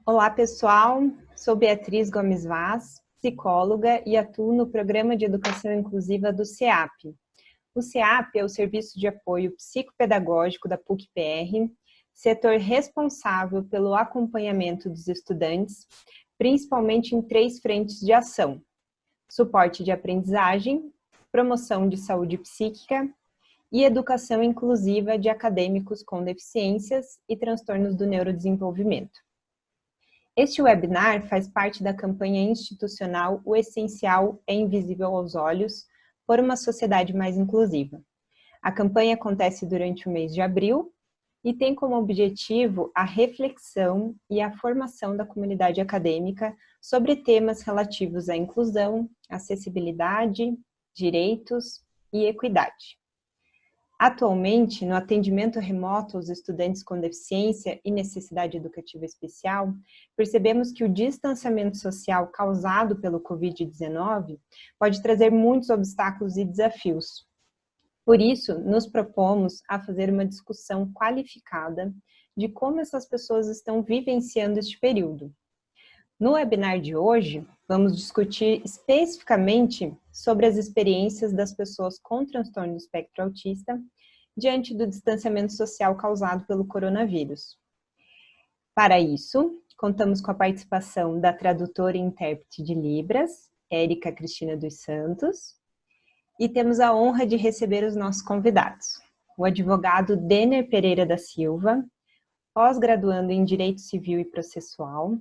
Olá, pessoal. Sou Beatriz Gomes Vaz, psicóloga e atuo no Programa de Educação Inclusiva do SEAP. O SEAP é o Serviço de Apoio Psicopedagógico da PUC-PR, setor responsável pelo acompanhamento dos estudantes, principalmente em 3 frentes de ação: suporte de aprendizagem, promoção de saúde psíquica e educação inclusiva de acadêmicos com deficiências e transtornos do neurodesenvolvimento. Este webinar faz parte da campanha institucional O Essencial é Invisível aos Olhos, por uma sociedade mais inclusiva. A campanha acontece durante o mês de abril e tem como objetivo a reflexão e a formação da comunidade acadêmica sobre temas relativos à inclusão, acessibilidade, direitos e equidade. Atualmente, no atendimento remoto aos estudantes com deficiência e necessidade educativa especial, percebemos que o distanciamento social causado pelo Covid-19 pode trazer muitos obstáculos e desafios. Por isso, nos propomos a fazer uma discussão qualificada de como essas pessoas estão vivenciando este período. No webinar de hoje, vamos discutir especificamente sobre as experiências das pessoas com transtorno do espectro autista diante do distanciamento social causado pelo coronavírus. Para isso, contamos com a participação da tradutora e intérprete de Libras, Érica Cristina dos Santos, e temos a honra de receber os nossos convidados: o advogado Denner Pereira da Silva, pós-graduando em Direito Civil e Processual,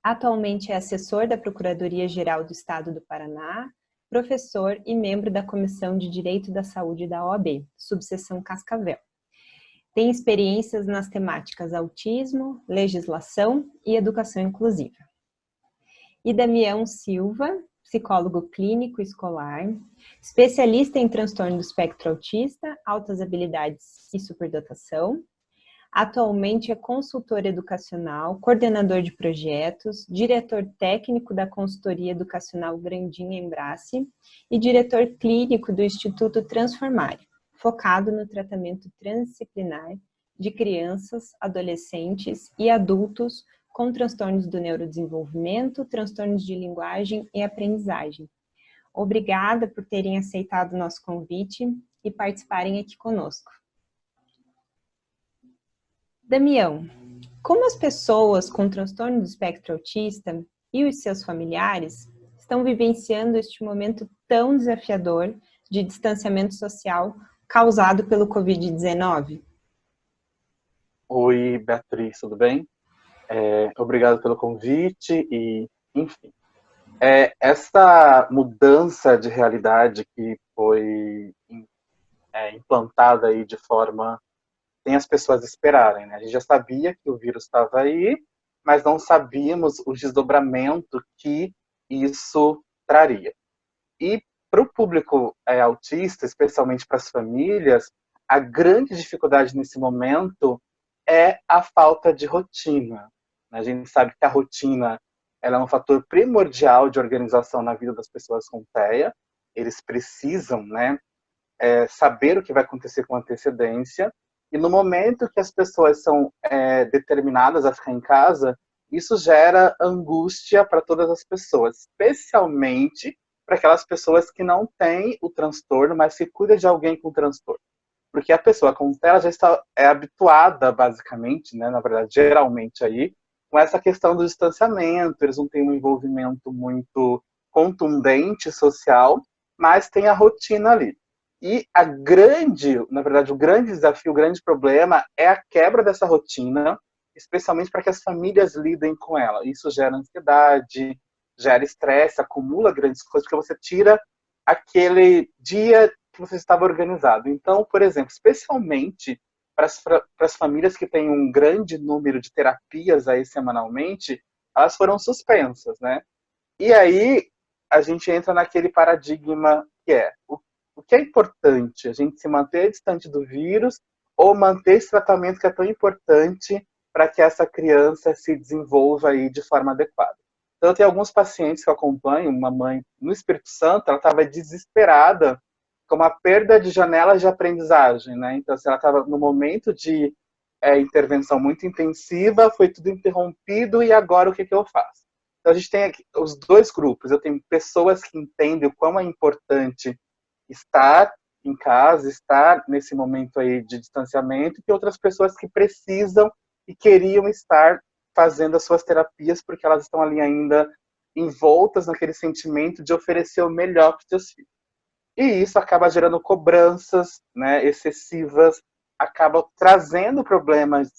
atualmente é assessor da Procuradoria-Geral do Estado do Paraná, professor e membro da Comissão de Direito da Saúde da OAB, subseção Cascavel. Tem experiências nas temáticas autismo, legislação e educação inclusiva. E Damião Silva, psicólogo clínico escolar, especialista em transtorno do espectro autista, altas habilidades e superdotação. Atualmente é consultor educacional, coordenador de projetos, diretor técnico da consultoria educacional Grandinha Embrace e diretor clínico do Instituto Transformare, focado no tratamento transdisciplinar de crianças, adolescentes e adultos com transtornos do neurodesenvolvimento, transtornos de linguagem e aprendizagem. Obrigada por terem aceitado o nosso convite e participarem aqui conosco. Damião, como as pessoas com transtorno do espectro autista e os seus familiares estão vivenciando este momento tão desafiador de distanciamento social causado pelo Covid-19? Oi, Beatriz, tudo bem? Obrigado pelo convite e, enfim, essa mudança de realidade que foi implantada aí de forma sem as pessoas esperarem, né? A gente já sabia que o vírus estava aí, mas não sabíamos o desdobramento que isso traria. E para o público autista, especialmente para as famílias, a grande dificuldade nesse momento é a falta de rotina. A gente sabe que a rotina ela é um fator primordial de organização na vida das pessoas com TEA. Eles precisam, né, saber o que vai acontecer com antecedência. E no momento que as pessoas são determinadas a ficar em casa, isso gera angústia para todas as pessoas, especialmente para aquelas pessoas que não têm o transtorno, mas que cuidam de alguém com transtorno. Porque a pessoa com TEA já está habituada, basicamente, né, na verdade, geralmente aí, com essa questão do distanciamento, eles não têm um envolvimento muito contundente social, mas tem a rotina ali. E na verdade, o grande desafio, o grande problema é a quebra dessa rotina, especialmente para que as famílias lidem com ela. Isso gera ansiedade, gera estresse, acumula grandes coisas, porque você tira aquele dia que você estava organizado. Então, por exemplo, especialmente para as famílias que têm um grande número de terapias aí semanalmente, elas foram suspensas, né? E aí a gente entra naquele paradigma que é o que é importante? A gente se manter distante do vírus ou manter esse tratamento que é tão importante para que essa criança se desenvolva aí de forma adequada. Então, eu tenho alguns pacientes que eu acompanho, uma mãe no Espírito Santo, ela estava desesperada com uma perda de janelas de aprendizagem, né? Então, se ela estava no momento de intervenção muito intensiva, foi tudo interrompido e agora o que eu faço? Então a gente tem aqui os dois grupos. Eu tenho pessoas que entendem o quão é importante estar em casa, estar nesse momento aí de distanciamento, e outras pessoas que precisam e queriam estar fazendo as suas terapias porque elas estão ali ainda envoltas naquele sentimento de oferecer o melhor para os seus filhos. E isso acaba gerando cobranças, né, excessivas, acaba trazendo problemas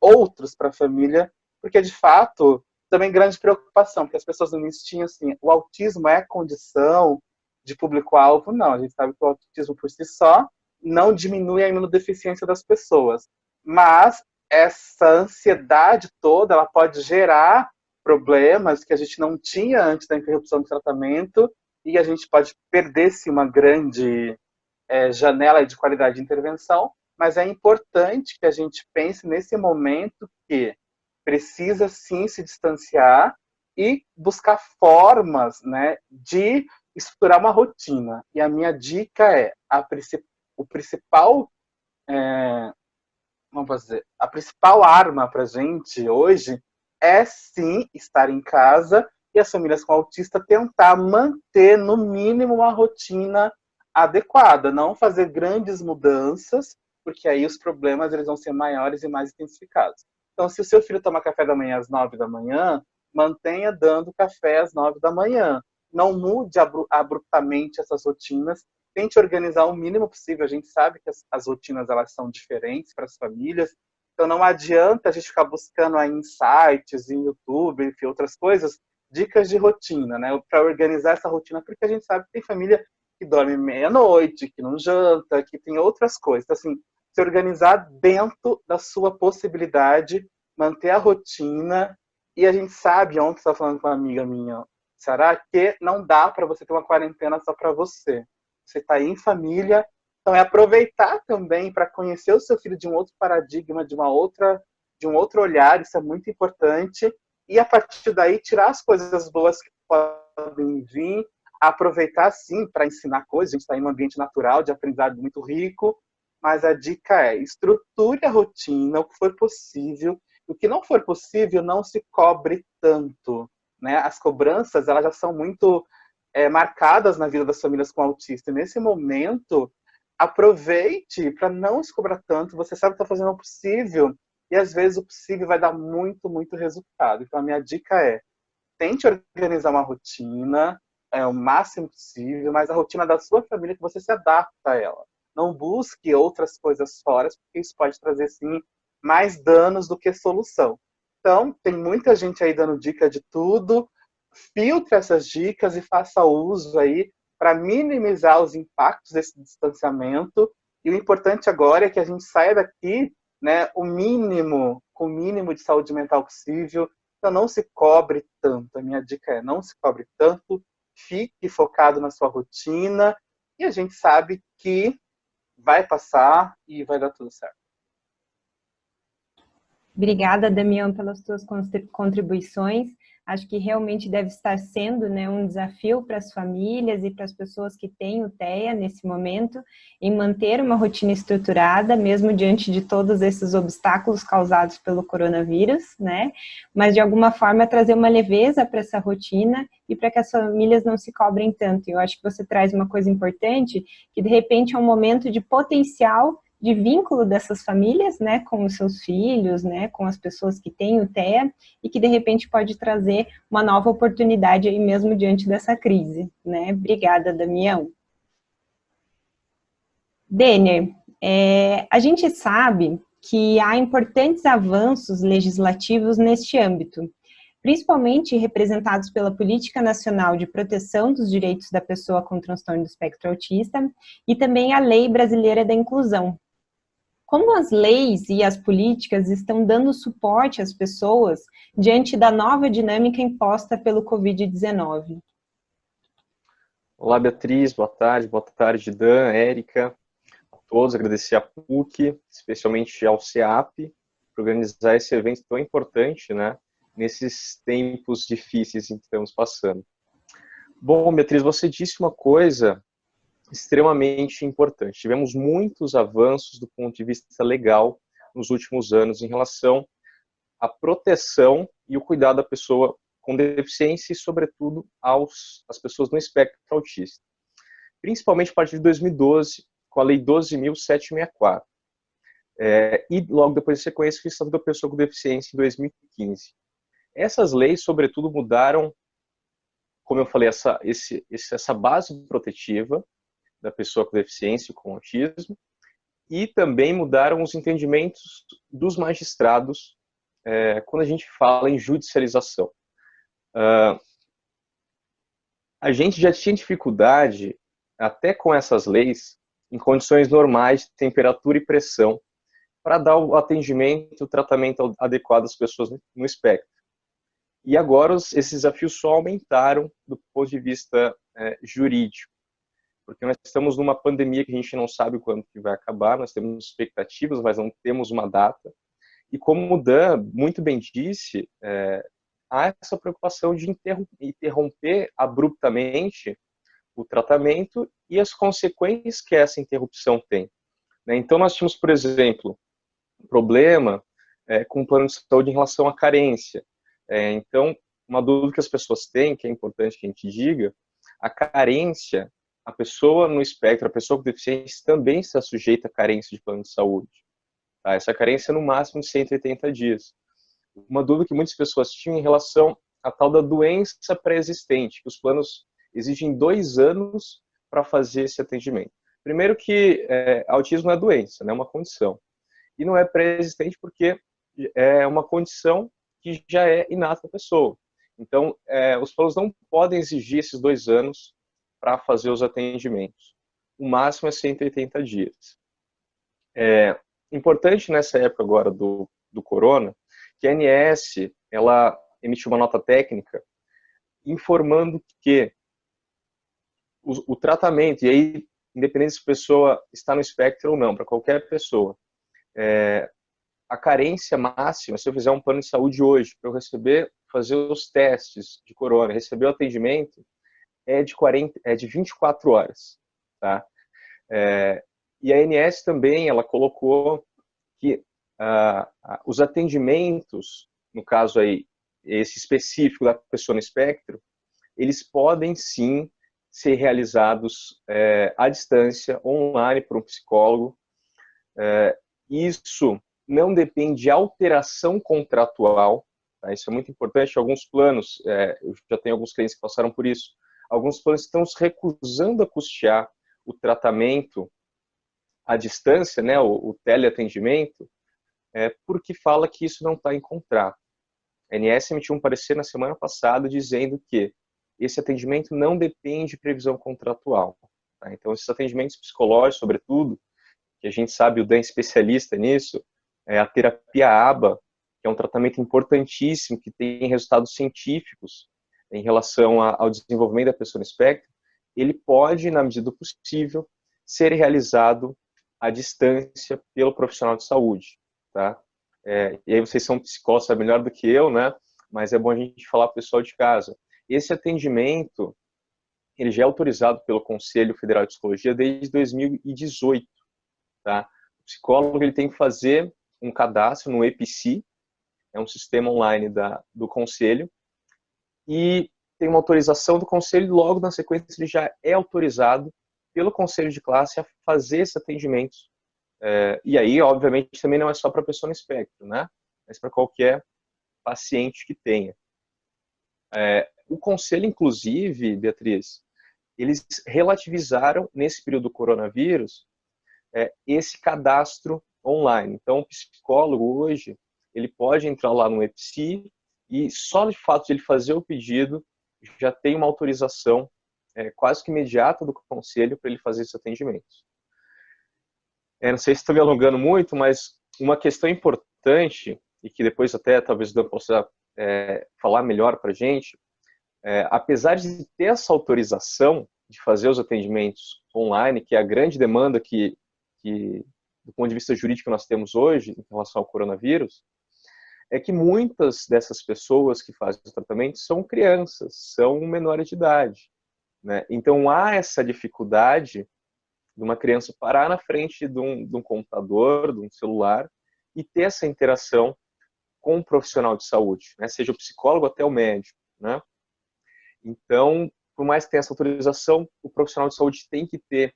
outros para a família, porque de fato também grande preocupação, porque as pessoas no início tinham assim, o autismo é condição de público-alvo? Não, a gente sabe que o autismo por si só não diminui a imunodeficiência das pessoas, mas essa ansiedade toda, ela pode gerar problemas que a gente não tinha antes da interrupção do tratamento, e a gente pode perder sim uma grande janela de qualidade de intervenção, mas é importante que a gente pense nesse momento que precisa sim se distanciar e buscar formas, né, de estruturar uma rotina. E a minha dica é o principal, vamos dizer, a principal arma para a gente hoje é sim estar em casa e as famílias com autista tentar manter no mínimo uma rotina adequada, não fazer grandes mudanças, porque aí os problemas eles vão ser maiores e mais intensificados. Então, se o seu filho toma café da manhã às 9 da manhã, mantenha dando café às 9 da manhã. Não mude abruptamente essas rotinas. Tente organizar o mínimo possível. A gente sabe que as rotinas elas são diferentes para as famílias. Então, não adianta a gente ficar buscando aí em sites, em YouTube, enfim, outras coisas, dicas de rotina, né? Para organizar essa rotina, porque a gente sabe que tem família que dorme meia-noite, que não janta, que tem outras coisas. Então, assim, se organizar dentro da sua possibilidade, manter a rotina. E a gente sabe, ontem eu estava falando com uma amiga minha, Sarah, que não dá para você ter uma quarentena só para você. Você está aí em família, então é aproveitar também para conhecer o seu filho de um outro paradigma, de um outro olhar, isso é muito importante. E a partir daí tirar as coisas boas que podem vir, aproveitar sim para ensinar coisas. A gente está em um ambiente natural de aprendizado muito rico, mas a dica é estruture a rotina, o que for possível. O que não for possível, não se cobre tanto, né? As cobranças elas já são muito marcadas na vida das famílias com autista. E nesse momento, aproveite para não se cobrar tanto. Você sabe que está fazendo o possível e às vezes o possível vai dar muito, muito resultado. Então a minha dica é: tente organizar uma rotina o máximo possível, mas a rotina da sua família que você se adapta a ela. Não busque outras coisas fora, porque isso pode trazer sim mais danos do que solução. Então, tem muita gente aí dando dica de tudo. Filtre essas dicas e faça uso aí para minimizar os impactos desse distanciamento. E o importante agora é que a gente saia daqui, né, com o mínimo de saúde mental possível. Então, não se cobre tanto. A minha dica é: não se cobre tanto, fique focado na sua rotina e a gente sabe que vai passar e vai dar tudo certo. Obrigada, Damião, pelas suas contribuições. Acho que realmente deve estar sendo, né, um desafio para as famílias e para as pessoas que têm o TEA nesse momento, em manter uma rotina estruturada, mesmo diante de todos esses obstáculos causados pelo coronavírus, né? Mas de alguma forma trazer uma leveza para essa rotina e para que as famílias não se cobrem tanto. Eu acho que você traz uma coisa importante, que de repente é um momento de potencial de vínculo dessas famílias, né, com os seus filhos, né, com as pessoas que têm o TEA, e que de repente pode trazer uma nova oportunidade aí mesmo diante dessa crise, né? Obrigada, Damião. Denner, a gente sabe que há importantes avanços legislativos neste âmbito, principalmente representados pela Política Nacional de Proteção dos Direitos da Pessoa com Transtorno do Espectro Autista e também a Lei Brasileira da Inclusão. Como as leis e as políticas estão dando suporte às pessoas diante da nova dinâmica imposta pelo Covid-19? Olá, Beatriz, boa tarde, Dan, Érica, a todos, agradecer a PUC, especialmente ao CEAP, por organizar esse evento tão importante, né, nesses tempos difíceis em que estamos passando. Bom, Beatriz, você disse uma coisa extremamente importante. Tivemos muitos avanços do ponto de vista legal nos últimos anos em relação à proteção e o cuidado da pessoa com deficiência e, sobretudo, às pessoas no espectro autista. Principalmente a partir de 2012, com a Lei 12.764. E logo depois, em sequência, o Estatuto da Pessoa com Deficiência em 2015. Essas leis, sobretudo, mudaram, como eu falei, essa base protetiva da pessoa com deficiência e com autismo, e também mudaram os entendimentos dos magistrados quando a gente fala em judicialização. A gente já tinha dificuldade, até com essas leis, em condições normais de temperatura e pressão, para dar o atendimento, o tratamento adequado às pessoas no espectro. E agora esses desafios só aumentaram do ponto de vista jurídico, porque nós estamos numa pandemia que a gente não sabe quando que vai acabar, nós temos expectativas, mas não temos uma data. E como o Dan muito bem disse, há essa preocupação de interromper abruptamente o tratamento e as consequências que essa interrupção tem. Então nós tínhamos, por exemplo, um problema com o plano de saúde em relação à carência. Então, uma dúvida que as pessoas têm, que é importante que a gente diga, a carência, a pessoa no espectro, a pessoa com deficiência também está sujeita à carência de plano de saúde. Tá? Essa carência é no máximo de 180 dias. Uma dúvida que muitas pessoas tinham em relação à tal da doença pré-existente, que os planos exigem 2 anos para fazer esse atendimento. Primeiro que autismo é doença, é uma condição. E não é pré-existente porque é uma condição que já é inata da pessoa. Então, os planos não podem exigir esses 2 anos para fazer os atendimentos. O máximo é 180 dias. Importante nessa época agora do corona, que a ANS, ela emitiu uma nota técnica informando que o tratamento, e aí, independente se a pessoa está no espectro ou não, para qualquer pessoa, a carência máxima, se eu fizer um plano de saúde hoje, para eu fazer os testes de corona, receber o atendimento, é de 24 horas. Tá? E a ANS também, ela colocou que os atendimentos, no caso aí, esse específico da pessoa no espectro, eles podem sim ser realizados à distância, online, por um psicólogo. Isso não depende de alteração contratual, tá? Isso é muito importante. Alguns planos, eu já tenho alguns clientes que passaram por isso, alguns planos estão se recusando a custear o tratamento à distância, né, o teleatendimento, porque fala que isso não está em contrato. A ANS emitiu um parecer na semana passada dizendo que esse atendimento não depende de previsão contratual. Tá? Então, esses atendimentos psicológicos, sobretudo, que a gente sabe, o Dan é especialista nisso, a terapia ABA, que é um tratamento importantíssimo, que tem resultados científicos em relação ao desenvolvimento da pessoa no espectro, ele pode, na medida do possível, ser realizado à distância pelo profissional de saúde. Tá? E aí vocês são psicólogos, sabem melhor do que eu, né? Mas é bom a gente falar para o pessoal de casa. Esse atendimento, ele já é autorizado pelo Conselho Federal de Psicologia desde 2018. Tá? O psicólogo ele tem que fazer um cadastro no EPC, é um sistema online do Conselho, e tem uma autorização do Conselho e logo na sequência ele já é autorizado pelo Conselho de Classe a fazer esse atendimento. E aí, obviamente, também não é só para a pessoa no espectro, né? Mas para qualquer paciente que tenha. O Conselho, inclusive, Beatriz, eles relativizaram, nesse período do coronavírus, esse cadastro online. Então, o psicólogo hoje, ele pode entrar lá no EPSI e só de fato de ele fazer o pedido, já tem uma autorização quase que imediata do Conselho para ele fazer esses atendimentos. Não sei se estou me alongando muito, mas uma questão importante, e que depois até talvez o Dan possa falar melhor para a gente, apesar de ter essa autorização de fazer os atendimentos online, que é a grande demanda que do ponto de vista jurídico nós temos hoje em relação ao coronavírus, é que muitas dessas pessoas que fazem o tratamento são crianças, são menores de idade. Né? Então há essa dificuldade de uma criança parar na frente de um computador, de um celular, e ter essa interação com o profissional de saúde, né? Seja o psicólogo até o médico, né? Então, por mais que tenha essa autorização, o profissional de saúde tem que ter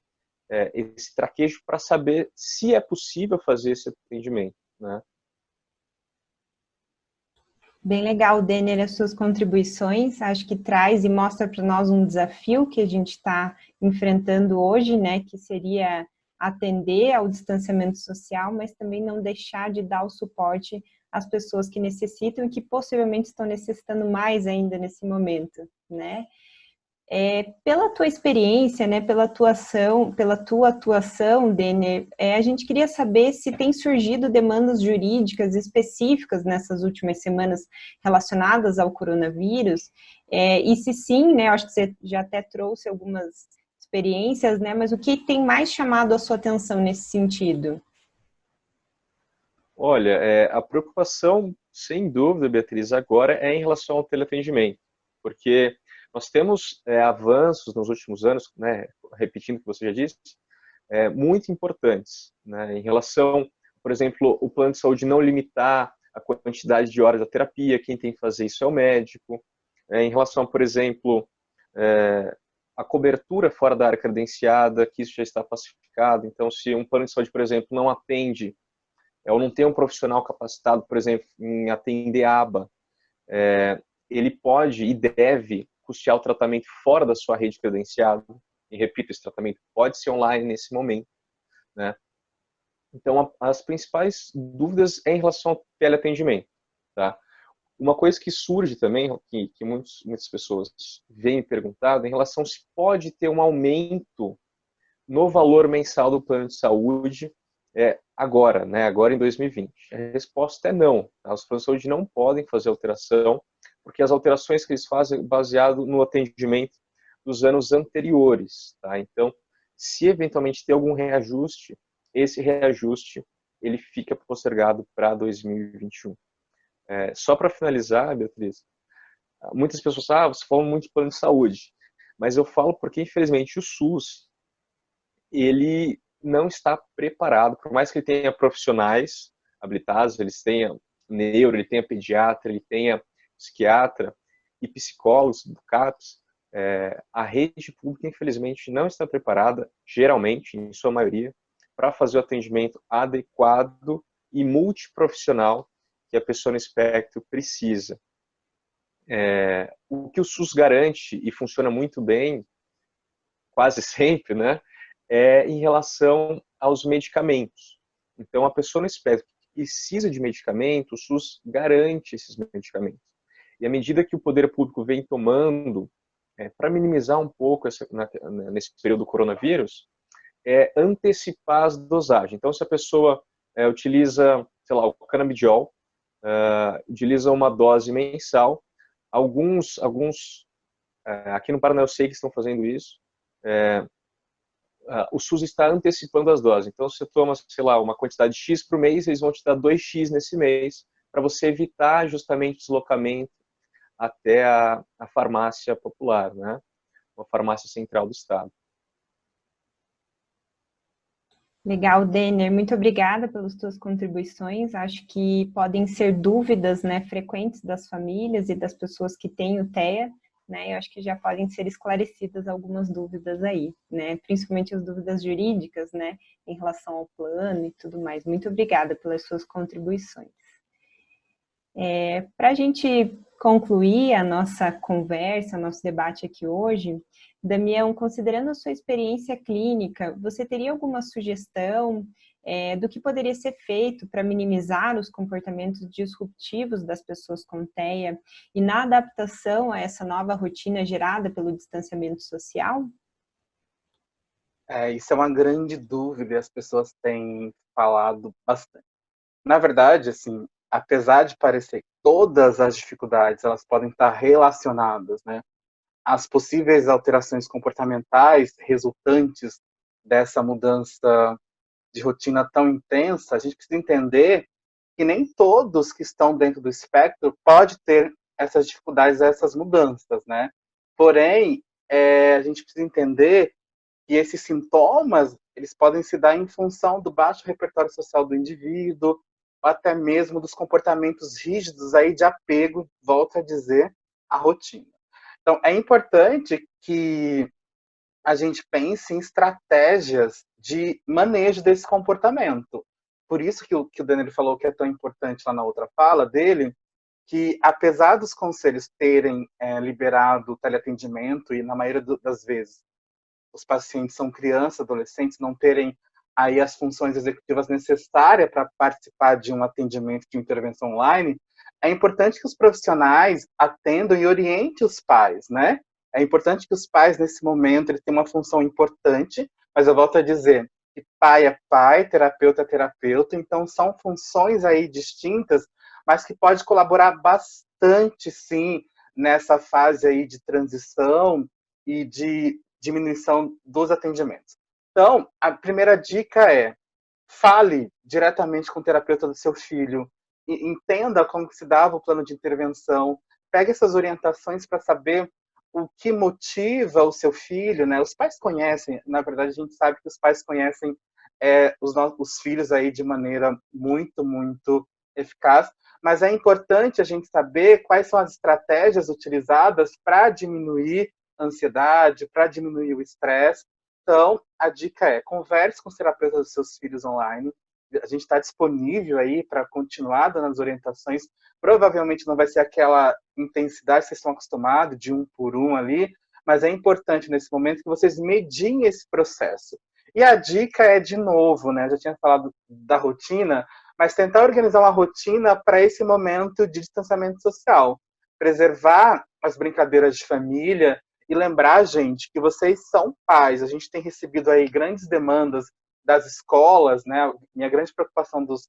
esse traquejo para saber se é possível fazer esse atendimento, né? Bem legal, Denner, as suas contribuições. Acho que traz e mostra para nós um desafio que a gente está enfrentando hoje, né? Que seria atender ao distanciamento social, mas também não deixar de dar o suporte às pessoas que necessitam e que possivelmente estão necessitando mais ainda nesse momento, né? Pela tua experiência, né, pela tua atuação, Denner, a gente queria saber se tem surgido demandas jurídicas específicas nessas últimas semanas relacionadas ao coronavírus, e se sim, né, acho que você já até trouxe algumas experiências, né, mas o que tem mais chamado a sua atenção nesse sentido? Olha, a preocupação, sem dúvida, Beatriz, agora é em relação ao teleatendimento, porque nós temos avanços nos últimos anos, né, repetindo o que você já disse, muito importantes, né, em relação, por exemplo, o plano de saúde não limitar a quantidade de horas da terapia, quem tem que fazer isso é o médico, em relação, por exemplo, a cobertura fora da área credenciada, que isso já está pacificado, então se um plano de saúde, por exemplo, não atende ou não tem um profissional capacitado, por exemplo, em atender aba, ele pode e deve custear o tratamento fora da sua rede credenciada. E repito, esse tratamento pode ser online nesse momento, né? Então, as principais dúvidas é em relação ao teleatendimento, tá? Uma coisa que surge também, que muitas pessoas vêm me perguntando, em relação se pode ter um aumento no valor mensal do plano de saúde agora, né? Agora em 2020. A resposta é não. Tá? Os planos de saúde não podem fazer alteração, porque as alterações que eles fazem é baseado no atendimento dos anos anteriores. Tá? Então, se eventualmente ter algum reajuste, esse reajuste ele fica postergado para 2021. Só para finalizar, Beatriz, muitas pessoas falam, você fala muito de plano de saúde, mas eu falo porque, infelizmente, o SUS, ele não está preparado, por mais que ele tenha profissionais habilitados, eles tenham neuro, ele tenha pediatra, ele tenha psiquiatra e psicólogos do CAPS, a rede pública, infelizmente, não está preparada, geralmente, em sua maioria, para fazer o atendimento adequado e multiprofissional que a pessoa no espectro precisa. O que o SUS garante, e funciona muito bem, quase sempre, né, em relação aos medicamentos. Então, a pessoa no espectro que precisa de medicamento, o SUS garante esses medicamentos. E à medida que o poder público vem tomando, para minimizar um pouco nesse período do coronavírus, antecipar as dosagens. Então, se a pessoa utiliza, sei lá, o canabidiol, utiliza uma dose mensal, alguns aqui no Paraná eu sei que estão fazendo isso, o SUS está antecipando as doses. Então, você toma, sei lá, uma quantidade X por mês, eles vão te dar 2X nesse mês, para você evitar justamente o deslocamento até a farmácia popular, né? Uma farmácia central do estado. Legal, Denner, muito obrigada pelas tuas contribuições. Acho que podem ser dúvidas, né, frequentes das famílias e das pessoas que têm o TEA, né? Eu acho que já podem ser esclarecidas algumas dúvidas aí, né? Principalmente as dúvidas jurídicas, né, em relação ao plano e tudo mais. Muito obrigada pelas suas contribuições. Para a gente concluir a nossa conversa, nosso debate aqui hoje, Damião, considerando a sua experiência clínica, você teria alguma sugestão do que poderia ser feito para minimizar os comportamentos disruptivos das pessoas com TEA e na adaptação a essa nova rotina gerada pelo distanciamento social? Isso é uma grande dúvida e as pessoas têm falado bastante. Na verdade, assim, apesar de parecer que todas as dificuldades elas podem estar relacionadas, né, às possíveis alterações comportamentais resultantes dessa mudança de rotina tão intensa, a gente precisa entender que nem todos que estão dentro do espectro pode ter essas dificuldades, essas mudanças, né? Porém, a gente precisa entender que esses sintomas eles podem se dar em função do baixo repertório social do indivíduo, ou até mesmo dos comportamentos rígidos aí de apego, volto a dizer, à rotina. Então, é importante que a gente pense em estratégias de manejo desse comportamento. Por isso que o Daniel falou que é tão importante lá na outra fala dele, que apesar dos conselhos terem liberado o teleatendimento, e na maioria das vezes os pacientes são crianças, adolescentes, não terem aí as funções executivas necessárias para participar de um atendimento de intervenção online, é importante que os profissionais atendam e orientem os pais, né? É importante que os pais, nesse momento, eles tenham uma função importante, mas eu volto a dizer que pai é pai, terapeuta é terapeuta, então são funções aí distintas, mas que pode colaborar bastante, sim, nessa fase aí de transição e de diminuição dos atendimentos. Então, a primeira dica é: fale diretamente com o terapeuta do seu filho, entenda como se dava o plano de intervenção, pegue essas orientações para saber o que motiva o seu filho, né? Os pais conhecem, na verdade a gente sabe que os pais conhecem os filhos aí de maneira muito, muito eficaz, mas é importante a gente saber quais são as estratégias utilizadas para diminuir a ansiedade, para diminuir o estresse. Então, a dica é: converse com os terapeutas dos seus filhos online. A gente está disponível aí para continuar dando as orientações. Provavelmente não vai ser aquela intensidade que vocês estão acostumados, de um por um ali, mas é importante nesse momento que vocês mediem esse processo. E a dica é, de novo, né? Eu já tinha falado da rotina, mas tentar organizar uma rotina para esse momento de distanciamento social. Preservar as brincadeiras de família e lembrar, gente, que vocês são pais. A gente tem recebido aí grandes demandas das escolas, né? Minha grande preocupação dos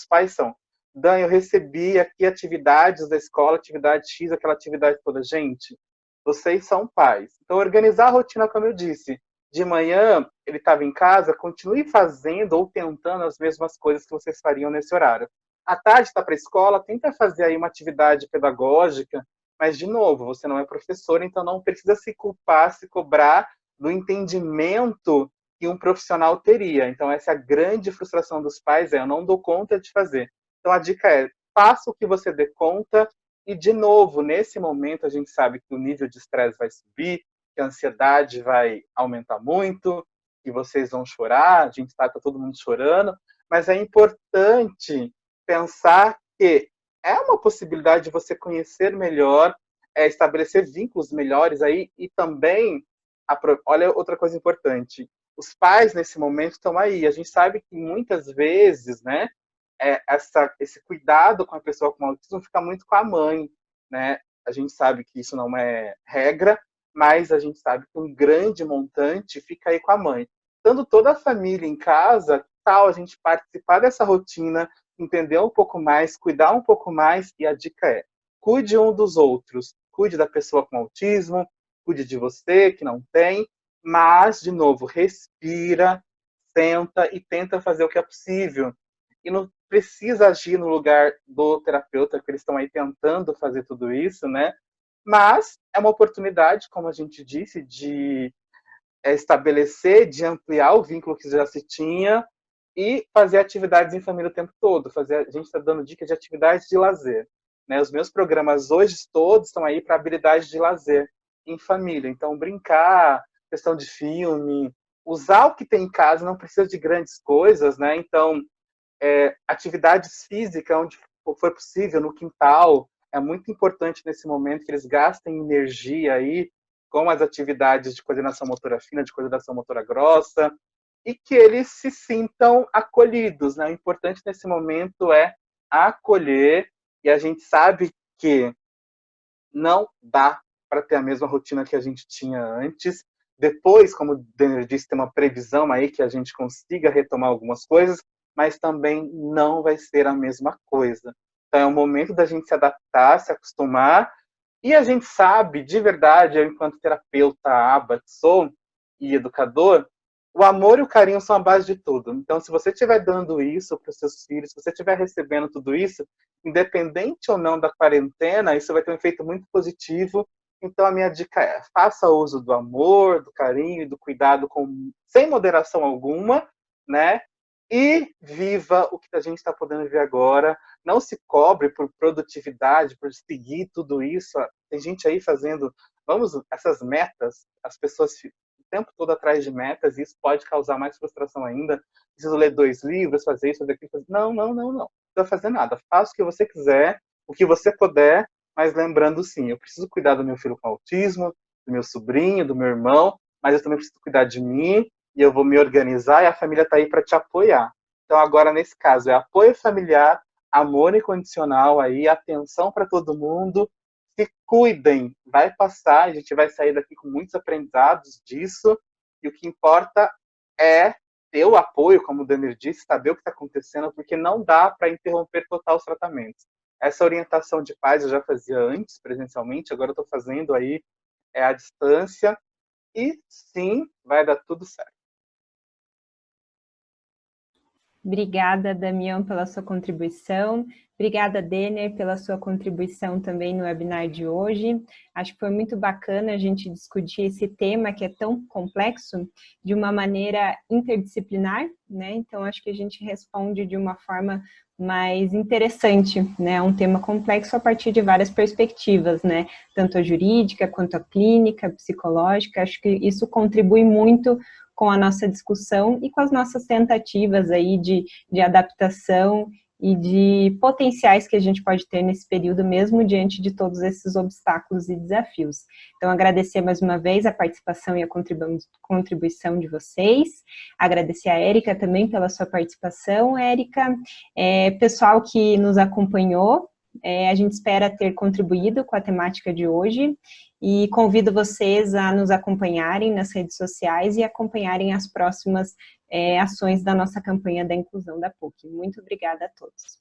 pais são: Dan, eu recebi aqui atividades da escola, atividade X, aquela atividade toda. Gente, vocês são pais. Então, organizar a rotina, como eu disse. De manhã, ele estava em casa, continue fazendo ou tentando as mesmas coisas que vocês fariam nesse horário. À tarde, está para a escola, tenta fazer aí uma atividade pedagógica, mas, de novo, você não é professor, então não precisa se culpar, se cobrar do entendimento que um profissional teria. Então, essa é a grande frustração dos pais, eu não dou conta de fazer. Então, a dica é: faça o que você dê conta. E, de novo, nesse momento, a gente sabe que o nível de estresse vai subir, que a ansiedade vai aumentar muito, que vocês vão chorar, a gente está todo mundo chorando, mas é importante pensar que é uma possibilidade de você conhecer melhor, estabelecer vínculos melhores aí, e também, olha outra coisa importante, os pais nesse momento estão aí, a gente sabe que muitas vezes, né, esse cuidado com a pessoa com autismo fica muito com a mãe, né? A gente sabe que isso não é regra, mas a gente sabe que um grande montante fica aí com a mãe. Estando toda a família em casa, tal a gente participar dessa rotina, entender um pouco mais, cuidar um pouco mais, e a dica é: cuide um dos outros, cuide da pessoa com autismo, cuide de você que não tem, mas, de novo, respira, senta e tenta fazer o que é possível. E não precisa agir no lugar do terapeuta, porque eles estão aí tentando fazer tudo isso, né? Mas é uma oportunidade, como a gente disse, de estabelecer, de ampliar o vínculo que já se tinha e fazer atividades em família o tempo todo. A gente está dando dicas de atividades de lazer, né? Os meus programas hoje todos estão aí para habilidades de lazer em família. Então, brincar, questão de filme, usar o que tem em casa, não precisa de grandes coisas, né? Então, atividades físicas onde for possível, no quintal, é muito importante nesse momento que eles gastem energia aí com as atividades de coordenação motora fina, de coordenação motora grossa, e que eles se sintam acolhidos, né? O importante nesse momento é acolher, e a gente sabe que não dá para ter a mesma rotina que a gente tinha antes. Depois, como o Daniel disse, tem uma previsão aí que a gente consiga retomar algumas coisas, mas também não vai ser a mesma coisa. Então é o momento da gente se adaptar, se acostumar, e a gente sabe, de verdade, eu enquanto terapeuta, aba que sou, e educador, o amor e o carinho são a base de tudo. Então, se você estiver dando isso para os seus filhos, se você estiver recebendo tudo isso, independente ou não da quarentena, isso vai ter um efeito muito positivo. Então, a minha dica é: faça uso do amor, do carinho e do cuidado sem moderação alguma, né? e viva o que a gente está podendo ver agora. Não se cobre por produtividade, por seguir tudo isso. Tem gente aí fazendo, essas metas, as pessoas ficam o tempo todo atrás de metas, e isso pode causar mais frustração ainda. Preciso ler 2 livros, fazer isso, fazer aquilo. Não, não, não, não. Não precisa fazer nada. Faça o que você quiser, o que você puder, mas lembrando, sim, eu preciso cuidar do meu filho com autismo, do meu sobrinho, do meu irmão, mas eu também preciso cuidar de mim, e eu vou me organizar, e a família está aí para te apoiar. Então, agora, nesse caso, é apoio familiar, amor incondicional aí, atenção para todo mundo, se cuidem, vai passar, a gente vai sair daqui com muitos aprendizados disso, e o que importa é ter o apoio, como o Danir disse, saber o que está acontecendo, porque não dá para interromper total os tratamentos. Essa orientação de pais eu já fazia antes, presencialmente, agora eu estou fazendo aí à distância, e sim, vai dar tudo certo. Obrigada, Damião, pela sua contribuição. Obrigada, Denner, pela sua contribuição também no webinar de hoje. Acho que foi muito bacana a gente discutir esse tema que é tão complexo de uma maneira interdisciplinar, né? Então, acho que a gente responde de uma forma mais interessante, né? Um tema complexo a partir de várias perspectivas, né? Tanto a jurídica, quanto a clínica, a psicológica. Acho que isso contribui muito com a nossa discussão e com as nossas tentativas aí de adaptação e de potenciais que a gente pode ter nesse período, mesmo diante de todos esses obstáculos e desafios. Então, agradecer mais uma vez a participação e a contribuição de vocês, agradecer a Érica também pela sua participação, Érica, pessoal que nos acompanhou, a gente espera ter contribuído com a temática de hoje, e convido vocês a nos acompanharem nas redes sociais e acompanharem as próximas ações da nossa campanha da inclusão da PUC. Muito obrigada a todos.